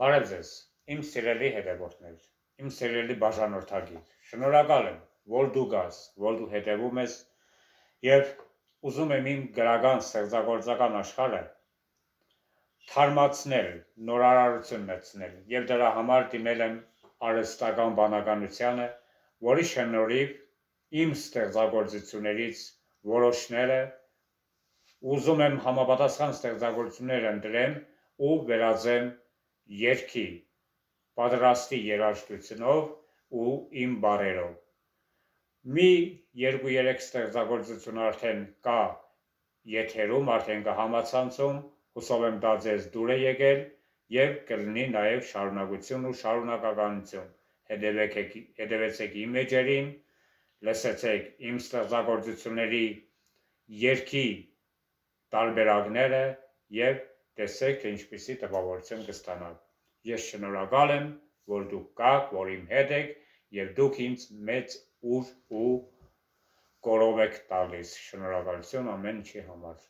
Բարև ձեզ, իմ սիրելի հետևորդներ, իմ սիրելի բաժանորդագիր, շնորհակալ եմ, որ դու գաս, որ դու հետևում ես եւ ուզում եմ իմ գրական ստեղծագործական աշխարհը թարմացնել, նորարարություն մտցնել եւ դրա համար դիմել եմ արհեստական բանականությանը, որի շնորհիվ իմ ստեղծագործություններից որոշները ուզում եմ համապատասխան ստեղծագործություններ ընտրեմ ու վերածեմ երգի, պատրաստի երաժշտությունով ու իմ բառերով։ Մի 2-3 ստեղծագործություն արդեն կա եթերում, արդեն կա համացանցում, հուսով եմ դա ձեզ դուր է եկել եւ կլինի նաեւ շարունակություն ու շարունակականություն։ Հետևեցեք իմ էջերին, լսեցեք իմ ստեղծագործությունների երգի տարբերակները եւ տեսեք, թե ինչպիսի տպավորություն կստանաք։ Ես շնորհակալ եմ, որ դուք կաք, որ իմ հետ եք եւ դուք ինձ մեծ ուժ ու կորով եք տալիս։ Շնորհակալություն ամեն ինչի համար։